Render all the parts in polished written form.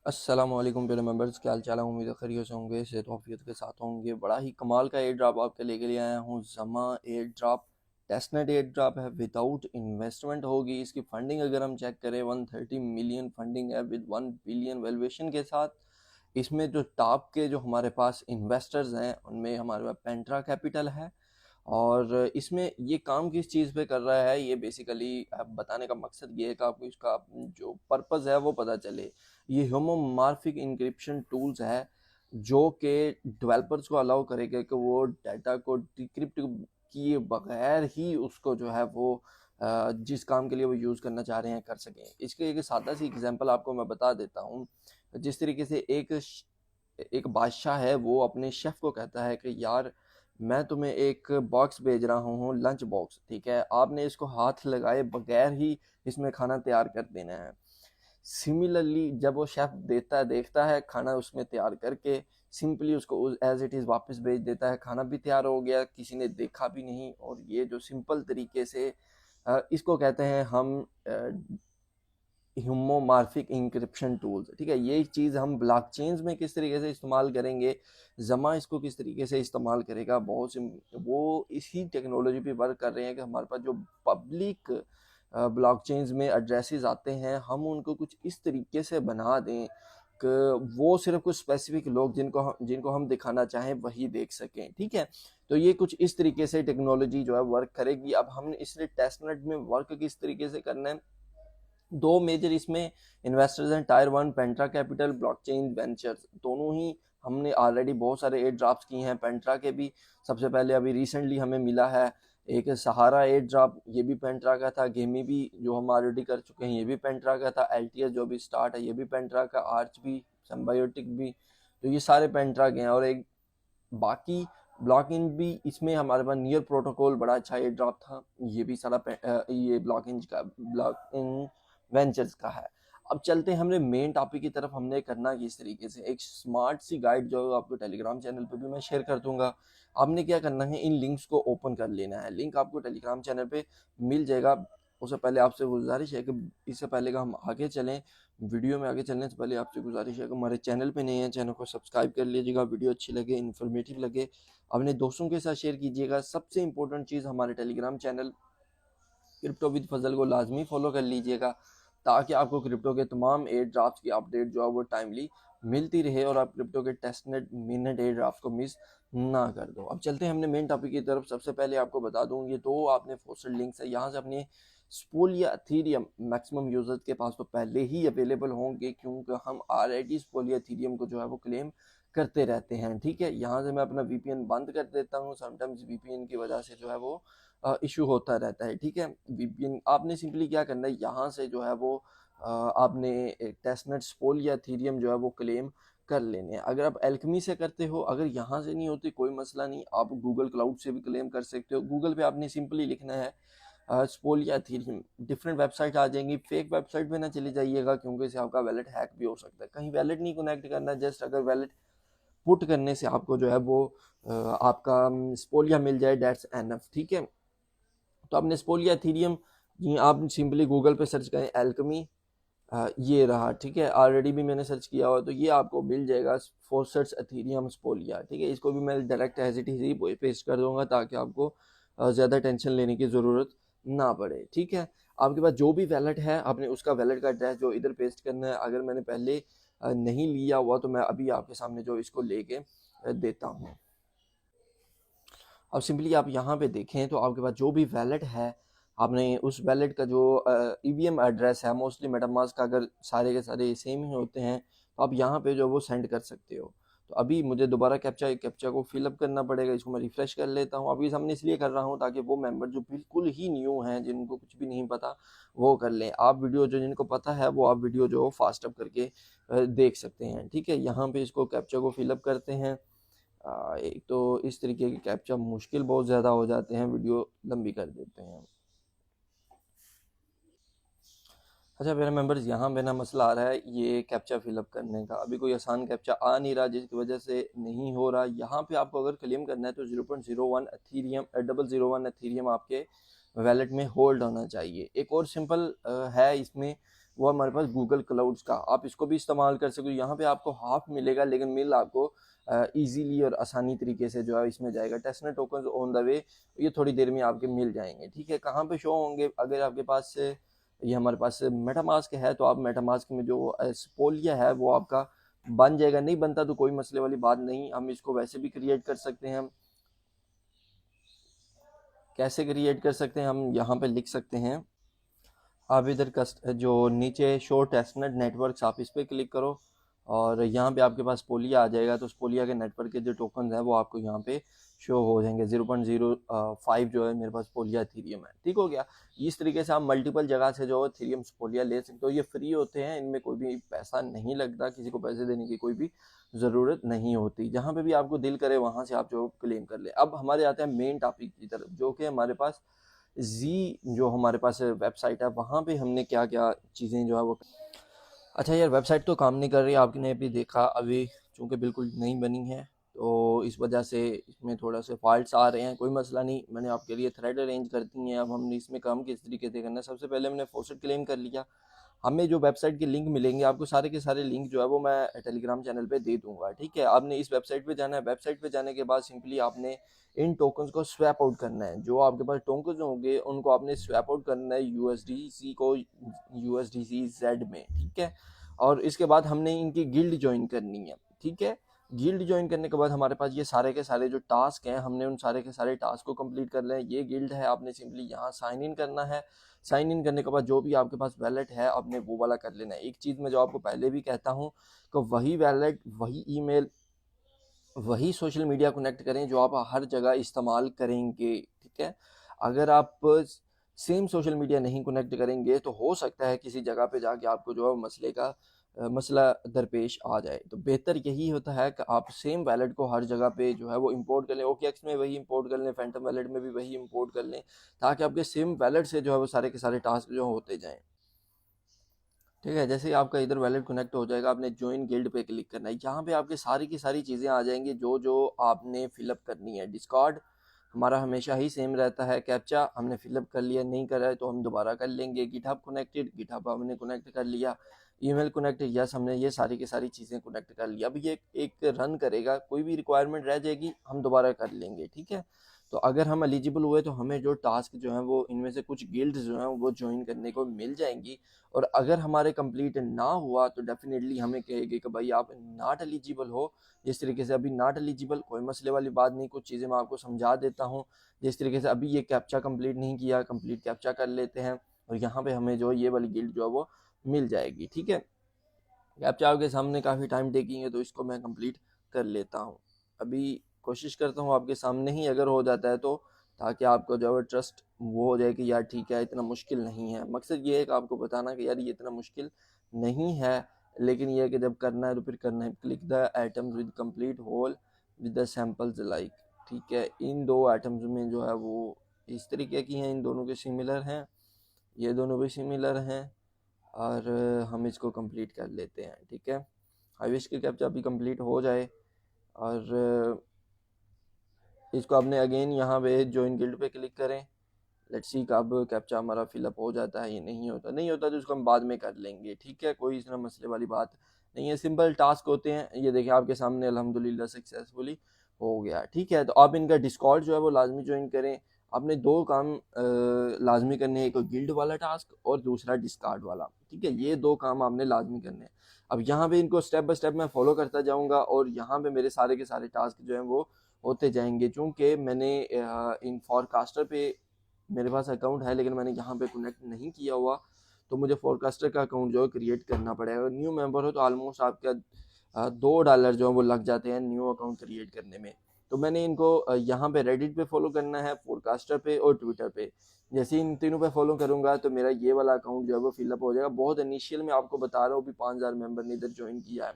अस्सलाम वालेकुम प्यारे मेंबर्स, क्या हाल चाल है। उम्मीद है खैरियत से होंगे, सेहत वाफियत के साथ होंगे। बड़ा ही कमाल का एयर ड्रॉप आपके लेके लिए आया हूँ। जमा air drop testnet air drop है, विदाउट इन्वेस्टमेंट होगी। इसकी फंडिंग अगर हम चेक करें 130 मिलियन फंडिंग है विद 1 बिलियन वैल्यूएशन के साथ। इसमें जो टॉप के जो हमारे पास इन्वेस्टर्स हैं उनमें हमारे पास पेंट्रा कैपिटल है। और इसमें ये काम किस चीज़ पे कर रहा है, ये बेसिकली बताने का मकसद ये है कि आपको इसका जो पर्पस है वो पता चले। ये होमोमॉर्फिक इंक्रिप्शन टूल्स है जो कि डेवलपर्स को अलाउ करेगा कि वो डाटा को डिक्रिप्ट किए बगैर ही उसको जो है वो जिस काम के लिए वो यूज़ करना चाह रहे हैं कर सकें। इसके एक सादा सी एग्जांपल आपको मैं बता देता हूँ। जिस तरीके से एक बादशाह है, वो अपने शेफ़ को कहता है कि यार मैं तुम्हें एक बॉक्स भेज रहा हूँ, लंच बॉक्स, ठीक है, आपने इसको हाथ लगाए बगैर ही इसमें खाना तैयार कर देना है। सिमिलरली जब वो शेफ़ देता है, देखता है खाना उसमें तैयार करके, सिंपली उसको एज इट इज़ वापस भेज देता है। खाना भी तैयार हो गया, किसी ने देखा भी नहीं। और ये जो सिंपल तरीके से इसको कहते हैं हम होमोमॉर्फिक इंक्रिप्शन टूल्स, ठीक है। ये चीज़ हम ब्लॉकचेन्स में किस तरीके से इस्तेमाल करेंगे, जमा इसको किस तरीके से इस्तेमाल करेगा, बहुत सिम वो इसी टेक्नोलॉजी पे वर्क कर रहे हैं कि हमारे पास जो पब्लिक ब्लॉकचेन्स में एड्रेसेस आते हैं, हम उनको कुछ इस तरीके से बना दें कि वो सिर्फ कुछ स्पेसिफिक लोग जिनको हम दिखाना चाहें वही देख सकें, ठीक है। तो ये कुछ इस तरीके से टेक्नोलॉजी जो है वर्क करेगी। अब हमने इसलिए टेस्टनेट में वर्क किस तरीके से करना है, दो मेजर इसमें इन्वेस्टर्स हैं, tier one Pantera capital, blockchain ventures. दोनों ही हमने ऑलरेडी बहुत सारे एयर ड्रॉप्स किए हैं। पेंट्रा के भी सबसे पहले अभी रिसेंटली हमें मिला है एक सहारा एयर ड्रॉप, ये भी पेंट्रा का था। गेमी भी जो हम ऑलरेडी कर चुके हैं, ये भी पेंट्रा का था। एलटीएस जो भी स्टार्ट है, ये भी पेंट्रा का। आर्च भी, सिम्बायोटिक भी, तो ये सारे पेंट्रा के हैं। और एक बाकी ब्लॉक इन भी, इसमें हमारे पास नियर प्रोटोकॉल बड़ा अच्छा एयर ड्रॉप था, ये भी सारा ये ब्लॉक इन का, ब्लॉक इन वेंचर्स का है। अब चलते हैं हमने मेन टॉपिक की तरफ। हमने करना किस तरीके से, एक स्मार्ट सी गाइड जो आपको टेलीग्राम चैनल पे भी मैं शेयर कर दूंगा। आपने क्या करना है, इन लिंक्स को ओपन कर लेना है। लिंक आपको टेलीग्राम चैनल पे मिल जाएगा। उससे पहले आपसे गुजारिश है कि इससे पहले कि हम आगे चलें, वीडियो में आगे चलने से पहले आपसे गुजारिश है कि हमारे चैनल पे नए हैं, चैनल को सब्सक्राइब कर लीजिएगा। वीडियो अच्छी लगे, इन्फॉर्मेटिव लगे, अपने दोस्तों के साथ शेयर कीजिएगा। सबसे इंपॉर्टेंट चीज़, हमारे टेलीग्राम चैनल क्रिप्टो विद फजल को लाजमी फॉलो कर लीजिएगा, ताकि आपको क्रिप्टो के तमाम एयर ड्राफ्ट की अपडेट जो है वो टाइमली मिलती रहे और आप क्रिप्टो के टेस्टनेट मिनट एयर ड्राफ्ट को मिस ना कर दो। अब चलते हैं हमने मेन टॉपिक की तरफ। सबसे पहले आपको बता दूं, ये दो आपने फोस्टेड लिंक्स है, यहाँ से अपने स्पूल या एथीरियम मैक्सिमम यूजर्स के पास तो पहले ही अवेलेबल होंगे, क्योंकि हम ऑलरेडी स्पूल या एथीरियम को जो है वो क्लेम करते रहते हैं, ठीक है। यहाँ से मैं अपना वीपीएन बंद कर देता हूँ, समटाइम्स वीपीएन की वजह से जो है वो इशू होता रहता है, ठीक है। वीपीएन आपने सिंपली क्या करना है, यहाँ से जो है वो आपने टेस्टनेट स्पोल या थीरियम जो है वो क्लेम कर लेने हैं। अगर आप एल्कमी से करते हो, अगर यहाँ से नहीं होती कोई मसला नहीं, आप गूगल क्लाउड से भी क्लेम कर सकते हो। गूगल पे आपने सिंपली लिखना है स्पोल या थीरियम। डिफरेंट वेबसाइट आ जाएंगी, फेक वेबसाइट पे ना चले जाइएगा, क्योंकि इससे आपका वैलेट हैक भी हो सकता है। कहीं वैलेट नहीं कनेक्ट करना, जस्ट अगर वैलेट पुट करने से आपको जो है वो आपका स्पोलिया मिल जाए, डेट्स एनफ, ठीक है। तो आपने स्पोलिया एथीरियम, ये आप सिंपली गूगल पे सर्च करें एल्कमी, ये रहा, ठीक है। ऑलरेडी भी मैंने सर्च किया हुआ, तो ये आपको मिल जाएगा फोर्सर्स एथीरियम स्पोलिया, ठीक है। इसको भी मैं डायरेक्ट एज इट इज ही पेस्ट कर दूंगा, ताकि आपको ज़्यादा टेंशन लेने की ज़रूरत ना पड़े, ठीक है। आपके पास जो भी वैलेट है, आपने उसका वैलेट का एड्रेस जो इधर पेस्ट करना है। अगर मैंने पहले नहीं लिया हुआ, तो मैं अभी आपके सामने जो इसको लेके देता हूँ। अब सिंपली आप यहाँ पे देखें तो आपके पास जो भी वैलेट है, आपने उस वैलेट का जो ईवीएम एड्रेस है, मोस्टली मेटामास्क का अगर सारे के सारे सेम ही होते हैं, तो आप यहाँ पे जो वो सेंड कर सकते हो। तो अभी मुझे दोबारा कैप्चा को फिलअप करना पड़ेगा। इसको मैं रिफ्रेश कर लेता हूँ। अभी सामने इसलिए कर रहा हूँ ताकि वो मेंबर जो बिल्कुल ही न्यू हैं, जिनको कुछ भी नहीं पता, वो कर लें। आप वीडियो जो जिनको पता है वो आप वीडियो जो फास्ट अप करके देख सकते हैं, ठीक है। यहाँ पे इसको कैप्चा को फिलअप करते हैं। एक तो इस तरीके के कैप्चा मुश्किल बहुत ज़्यादा हो जाते हैं, वीडियो लंबी कर देते हैं। अच्छा मेरे मेंबर्स, यहाँ पे ना मसला आ रहा है ये कैप्चा फिलअप करने का। अभी कोई आसान कैप्चा आ नहीं रहा, जिसकी वजह से नहीं हो रहा। यहाँ पे आपको अगर क्लेम करना है तो 0.01 एथीरियम 0.001 एथीरियम आपके वैलेट में होल्ड होना चाहिए। एक और सिंपल है इसमें, वो हमारे पास गूगल क्लाउड्स का, आप इसको भी इस्तेमाल कर सकते हो। यहाँ पे आपको हाफ मिलेगा, लेकिन मिल आपको इजीली और आसानी तरीके से जो है इसमें जाएगा। Testnet token on the way, ये थोड़ी देर में आपके मिल जाएंगे, ठीक है। कहाँ पे शो होंगे, अगर आपके पास ये हमारे पास मेटामास्क है तो आप मेटामास्क में जो स्पोलिया है वो आपका बन जाएगा। नहीं बनता तो कोई मसले वाली बात नहीं, हम इसको वैसे भी क्रिएट कर सकते हैं। हम कैसे क्रिएट कर सकते हैं, हम यहाँ पे लिख सकते हैं, आप इधर जो नीचे शो टेस्टनेट नेटवर्क्स, आप इस पर क्लिक करो और यहाँ पे आपके पास पोलिया आ जाएगा। तो पोलिया के नेटवर्क के जो टोकन है वो आपको यहाँ पे शो हो जाएंगे। 0.05 जो है मेरे पास पोलिया थीरियम है, ठीक हो गया। इस तरीके से आप मल्टीपल जगह से जो थीरियम पोलिया ले सकते हो। ये फ्री होते हैं, इनमें कोई भी पैसा नहीं लगता, किसी को पैसे देने की कोई भी ज़रूरत नहीं होती। जहाँ पे भी आपको दिल करे वहाँ से आप जो क्लेम कर ले। अब हमारे आते हैं मेन टॉपिक की तरफ, जो कि हमारे पास जी जो हमारे पास वेबसाइट है वहाँ पे हमने क्या क्या चीज़ें जो है वो। अच्छा यार, वेबसाइट तो काम नहीं कर रही, आपने अभी देखा, अभी चूँकि बिल्कुल नई बनी है तो इस वजह से इसमें थोड़ा से फॉल्ट्स आ रहे हैं। कोई मसला नहीं, मैंने आपके लिए थ्रेड अरेंज कर दी हैं। अब हमने इसमें काम किस तरीके से करना है, सबसे पहले हमने फॉसेट क्लेम कर लिया। हमें जो वेबसाइट के लिंक मिलेंगे, आपको सारे के सारे लिंक जो है वो मैं टेलीग्राम चैनल पे दे दूंगा, ठीक है। आपने इस वेबसाइट पे जाना है, वेबसाइट पे जाने के बाद सिंपली आपने इन टोकन्स को स्वैप आउट करना है। जो आपके पास टोकन्स होंगे उनको आपने स्वैप आउट करना है यूएसडीसी को यूएसडीसी जेड में, ठीक है। और इसके बाद हमने इनकी गिल्ड ज्वाइन करनी है, ठीक है। गिल्ड ज्वाइन करने के बाद हमारे पास ये सारे के सारे जो टास्क हैं, हमने उन सारे के सारे टास्क को कंप्लीट कर लें। ये गिल्ड है, आपने सिंपली यहाँ साइन इन करना है। साइन इन करने के बाद जो भी आपके पास वैलेट है आपने वो वाला कर लेना है। एक चीज़ मैं जो आपको पहले भी कहता हूँ कि वही वैलेट, वही ईमेल, वही सोशल मीडिया कनेक्ट करें जो आप हर जगह इस्तेमाल करेंगे, ठीक है। अगर आप सेम सोशल मीडिया नहीं कनेक्ट करेंगे तो हो सकता है किसी जगह पे जाके आपको जो है मसले का मसला दरपेश आ जाए। तो बेहतर यही होता है कि आप सेम वैलेट को हर जगह पे जो है वो इंपोर्ट कर लें। OKX में वही इंपोर्ट कर लें, फैंटम वैलेट में भी वही इंपोर्ट कर लें, ताकि आपके सेम वैलेट से जो है वो सारे के सारे टास्क जो होते जाएँ, ठीक है। जैसे ही आपका इधर वैलेट कनेक्ट हो जाएगा, आपने ज्वाइन गिल्ड पे क्लिक करना है। यहाँ पे आपके सारी की सारी चीज़ें आ जाएंगी जो जो आपने फिलअप करनी है। डिस्कॉर्ड हमारा हमेशा ही सेम रहता है। कैप्चा हमने फिलअप कर लिया, नहीं करा है तो हम दोबारा कर लेंगे। गिटहब कनेक्टेड, गिटहब हमने कनेक्ट कर लिया। ईमेल कनेक्टेड, यस हमने ये सारी की सारी चीज़ें कनेक्ट कर लिया। अब ये एक रन करेगा, कोई भी रिक्वायरमेंट रह जाएगी हम दोबारा कर लेंगे, ठीक है। तो अगर हम एलिजिबल हुए तो हमें जो टास्क जो है वो इनमें से कुछ गिल्ड्स जो हैं वो ज्वाइन करने को मिल जाएंगी। और अगर हमारे कंप्लीट ना हुआ तो डेफिनेटली हमें कहेगी कि भाई आप नॉट एलिजिबल हो। जिस तरीके से अभी नॉट एलिजिबल, कोई मसले वाली बात नहीं, कुछ चीज़ें मैं आपको समझा देता हूँ। जिस तरीके से अभी ये कैप्चा कंप्लीट नहीं किया, कंप्लीट कैप्चा कर लेते हैं और यहाँ पे हमें जो ये वाली गिल्ड जो है वो मिल जाएगी, ठीक है। कैप्चा आपके सामने काफ़ी टाइम टेकिंग है तो इसको मैं कंप्लीट कर लेता हूँ। अभी कोशिश करता हूँ आपके सामने ही अगर हो जाता है तो, ताकि आपको जो है ट्रस्ट वो हो जाए कि यार ठीक है इतना मुश्किल नहीं है। मकसद ये है कि आपको बताना कि यार ये इतना मुश्किल नहीं है, लेकिन ये है कि जब करना है तो फिर करना है। Click the items with complete whole with the samples like, ठीक है। इन दो आइटम्स में जो है वो इस तरीके की हैं, इन दोनों के सिमिलर हैं, ये दोनों भी सिमिलर हैं और हम इसको कंप्लीट कर लेते हैं, ठीक है। आई विश कि कैप्चा अभी कंप्लीट हो जाए और इसको आपने अगेन यहाँ पे ज्वाइन गिल्ड पे क्लिक करें। लेट्स सी कब कैप्चा हमारा फिलअप हो जाता है। ये नहीं होता, नहीं होता तो इसको हम बाद में कर लेंगे, ठीक है। कोई इतना मसले वाली बात नहीं है, सिंपल टास्क होते हैं। ये देखिए आपके सामने अल्हम्दुलिल्लाह सक्सेसफुली हो गया, ठीक है। तो आप इनका डिस्कॉर्ड जो है वो लाजमी ज्वाइन करें। आपने दो काम लाजमी करने हैं, एक गिल्ड वाला टास्क और दूसरा डिस्कॉर्ड वाला, ठीक है। ये दो काम आपने लाजमी करने हैं। अब यहाँ पे इनको स्टेप बाय स्टेप मैं फॉलो करता जाऊँगा और यहाँ पे मेरे सारे के सारे टास्क जो हैं वो होते जाएंगे। चूँकि मैंने इन फॉरकास्टर पे मेरे पास अकाउंट है लेकिन मैंने यहाँ पे कनेक्ट नहीं किया हुआ, तो मुझे फॉरकास्टर का अकाउंट जो है क्रिएट करना पड़ेगा। न्यू मेंबर हो तो ऑलमोस्ट आपका $2 जो है वो लग जाते हैं न्यू अकाउंट क्रिएट करने में। तो मैंने इनको यहाँ पे रेडिट पे फॉलो करना है, फॉरकास्टर पे और ट्विटर पे। जैसे इन तीनों पे फॉलो करूँगा तो मेरा ये वाला अकाउंट जो है वो फिलअप हो जाएगा। बहुत इनिशियल में आपको बता रहा हूँ, अभी 5000 मेंबर ने इधर ज्वाइन किया है।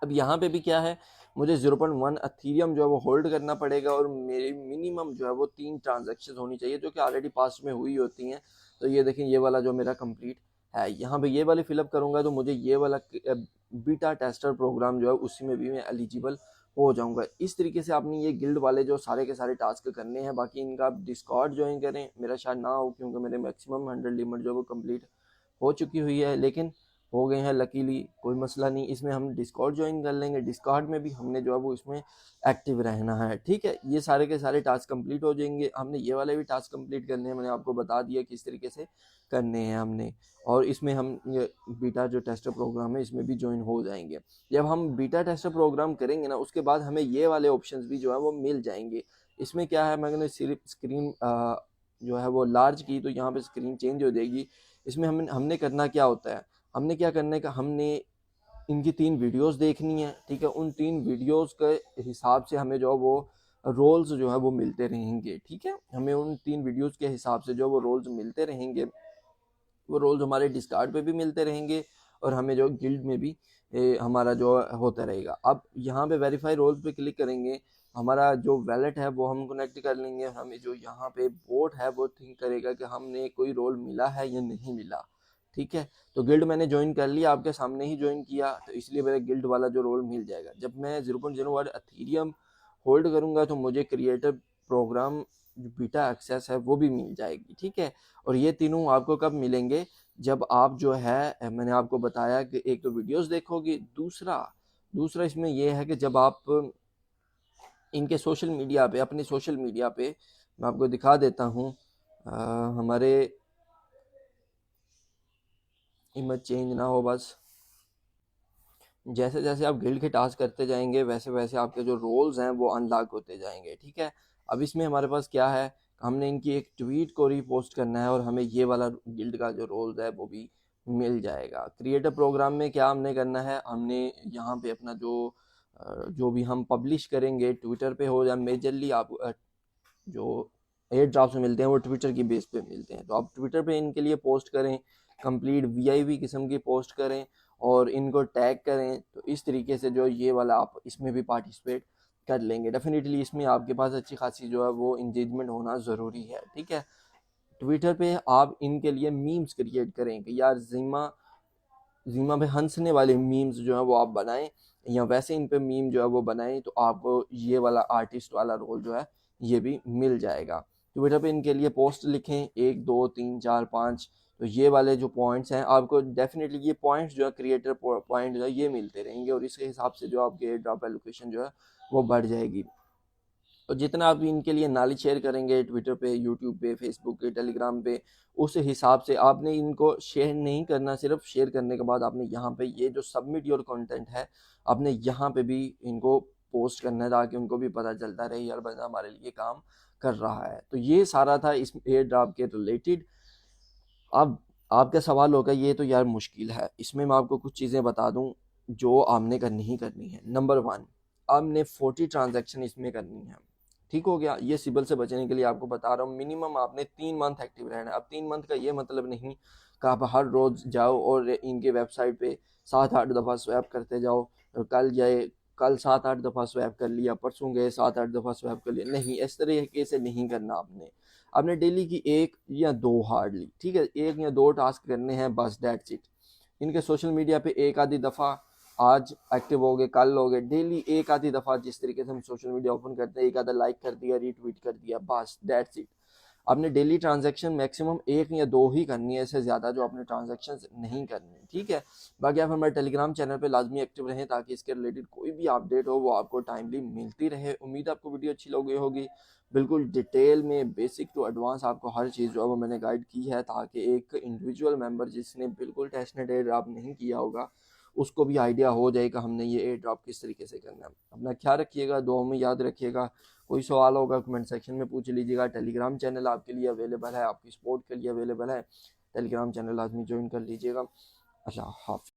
अब यहाँ पे भी क्या है, मुझे 0.1 अथीरियम जो है वो होल्ड करना पड़ेगा और मेरी मिनिमम जो है वो 3 ट्रांजेक्शन होनी चाहिए जो कि ऑलरेडी पास्ट में हुई होती हैं। तो ये देखें, ये वाला जो मेरा कंप्लीट है, यहाँ पे ये वाले फिलअप करूँगा तो मुझे ये वाला बीटा टेस्टर प्रोग्राम जो है उसी में भी मैं एलिजिबल हो जाऊँगा। इस तरीके से आपने ये गिल्ड वाले जो सारे के सारे टास्क करने हैं। बाकी इनका आप डिस्कॉर्ड ज्वाइन करें, मेरा शायद ना हो क्योंकि मेरे मैक्सिमम 100 लिमिट जो है वो कम्प्लीट हो चुकी हुई है, लेकिन हो गए हैं लकीली, कोई मसला नहीं। इसमें हम डिस्कॉर्ड ज्वाइन कर लेंगे, डिस्कॉर्ड में भी हमने जो है वो इसमें एक्टिव रहना है, ठीक है। ये सारे के सारे टास्क कंप्लीट हो जाएंगे। हमने ये वाले भी टास्क कंप्लीट करने हैं, मैंने आपको बता दिया किस तरीके से करने हैं हमने। और इसमें हम ये बीटा जो टेस्टर प्रोग्राम है इसमें भी ज्वाइन हो जाएंगे। जब हम बीटा टेस्टर प्रोग्राम करेंगे ना, उसके बाद हमें ये वाले ऑप्शंस भी जो है वो मिल जाएंगे। इसमें क्या है, मैंने सिर्फ स्क्रीन जो है वो लार्ज की, तो यहाँ पे स्क्रीन चेंज हो जाएगी। इसमें हमने करना क्या होता है, हमने क्या करने का, हमने इनकी 3 वीडियोस देखनी है, ठीक है। उन 3 वीडियोस के हिसाब से हमें जो वो रोल्स जो है वो मिलते रहेंगे, ठीक है। हमें उन 3 वीडियोस के हिसाब से जो वो रोल्स मिलते रहेंगे, वो रोल्स हमारे डिस्कार्ड पे भी मिलते रहेंगे और हमें जो गिल्ड में भी हमारा जो होता रहेगा। अब यहाँ पे वेरीफाई रोल्स पे क्लिक करेंगे, हमारा जो वैलेट है वो हम कनेक्ट कर लेंगे। हमें जो यहाँ पे बोट है वो थिंक करेगा कि हमने कोई रोल मिला है या नहीं मिला, ठीक है। तो गिल्ड मैंने ज्वाइन कर लिया, आपके सामने ही ज्वाइन किया, तो इसलिए मेरा गिल्ड वाला जो रोल मिल जाएगा। जब मैं 0.01 अथीरियम होल्ड करूंगा तो मुझे क्रिएटर प्रोग्राम जो बीटा एक्सेस है वो भी मिल जाएगी, ठीक है। और ये तीनों आपको कब मिलेंगे, जब आप जो है, मैंने आपको बताया कि एक तो वीडियोस देखोगे, दूसरा इसमें यह है कि जब आप इनके सोशल मीडिया पे, अपने सोशल मीडिया पे, मैं आपको दिखा देता हूँ, हमारे इमेज चेंज ना हो बस। जैसे जैसे आप गिल्ड के टास्क करते जाएंगे वैसे वैसे आपके जो रोल्स हैं वो अनलॉक होते जाएंगे, ठीक है। अब इसमें हमारे पास क्या है, हमने इनकी एक ट्वीट को रीपोस्ट करना है और हमें ये वाला गिल्ड का जो रोल्स है वो भी मिल जाएगा। क्रिएटर प्रोग्राम में क्या हमने करना है, हमने यहाँ पे अपना जो भी हम पब्लिश करेंगे ट्विटर पे हो, या मेजरली आप जो एयर ड्रॉप्स मिलते हैं वो ट्विटर की बेस पे मिलते हैं, तो आप ट्विटर पे इनके लिए पोस्ट करें, कंप्लीट वीआईपी किस्म की पोस्ट करें और इनको टैग करें। तो इस तरीके से जो ये वाला आप इसमें भी पार्टिसिपेट कर लेंगे। डेफिनेटली इसमें आपके पास अच्छी खासी जो है वो इंगेजमेंट होना ज़रूरी है, ठीक है। ट्विटर पे आप इनके लिए मीम्स क्रिएट करें कि यार जीमा पे हंसने वाले मीम्स जो है वो आप बनाएं, या वैसे इन पे मीम जो है वो बनाएं, तो आपको ये वाला आर्टिस्ट वाला रोल जो है ये भी मिल जाएगा। ट्विटर पे इनके लिए पोस्ट लिखें 1 2 3 4 5, तो ये वाले जो पॉइंट्स हैं आपको डेफिनेटली ये पॉइंट्स जो है क्रिएटर पॉइंट जो है ये मिलते रहेंगे, और इसके हिसाब से जो आपके एयर ड्रॉप एलोकेशन जो है वो बढ़ जाएगी। और जितना आप इनके लिए नॉलेज शेयर करेंगे ट्विटर पे, यूट्यूब पे, फेसबुक पे, टेलीग्राम पे, उस हिसाब से आपने इनको शेयर नहीं करना। सिर्फ शेयर करने के बाद आपने यहाँ पे ये जो सबमिट योर कंटेंट है, आपने यहाँ पे भी इनको पोस्ट करना है ताकि उनको भी पता चलता रहे यार बंदा हमारे लिए काम कर रहा है। तो ये सारा था इस एयर ड्रॉप के रिलेटेड। अब आपका सवाल होगा ये तो यार मुश्किल है, इसमें मैं आपको कुछ चीज़ें बता दूं जो आपने करनी ही करनी है। नंबर 1, आपने 40 ट्रांजैक्शन इसमें करनी है, ठीक हो गया। ये सिबल से बचने के लिए आपको बता रहा हूँ, मिनिमम आपने 3 मंथ एक्टिव रहना है। अब 3 मंथ का ये मतलब नहीं कि आप हर रोज़ जाओ और इनके वेबसाइट पे 7-8 दफ़ा स्वैप करते जाओ, और कल 7-8 दफ़ा स्वैप कर लिया, परसों गए 7-8 दफ़ा स्वैप कर लिया, नहीं, इस तरीके से नहीं करना। आपने डेली की 1 या 2 हार्डली, ठीक है, 1 या 2 टास्क करने हैं बस, दैट्स इट। इनके सोशल मीडिया पे एक आधी दफ़ा आज एक्टिव हो गए, कल हो गए, डेली एक आधी दफ़ा जिस तरीके से हम सोशल मीडिया ओपन करते हैं एक आधा लाइक कर दिया, रीट्वीट कर दिया, बस दैट्स इट। आपने डेली ट्रांजैक्शन मैक्सिमम 1 या 2 ही करनी है, इससे ज़्यादा जो आपने ट्रांजैक्शन नहीं करनी, ठीक है। बाकी आप हमारे टेलीग्राम चैनल पे लाजमी एक्टिव रहें ताकि इसके रिलेटेड कोई भी अपडेट हो वो आपको टाइमली मिलती रहे। उम्मीद आपको वीडियो अच्छी लगी होगी। बिल्कुल डिटेल में बेसिक टू एडवांस आपको हर चीज़ जो है वो मैंने गाइड की है, ताकि एक इंडिविजुअल मेंबर जिसने बिल्कुल टेस्ट नेट एयर ड्रॉप नहीं किया होगा उसको भी आइडिया हो जाएगा हमने ये एयर ड्रॉप किस तरीके से करना है। अपना ख्याल रखिएगा, दुआ में याद रखिएगा। कोई सवाल होगा कमेंट सेक्शन में पूछ लीजिएगा। टेलीग्राम चैनल आपके लिए अवेलेबल है, आपकी सपोर्ट के लिए अवेलेबल है। टेलीग्राम चैनल लाजमी ज्वाइन कर लीजिएगा। अल्लाह हाफ़िज़।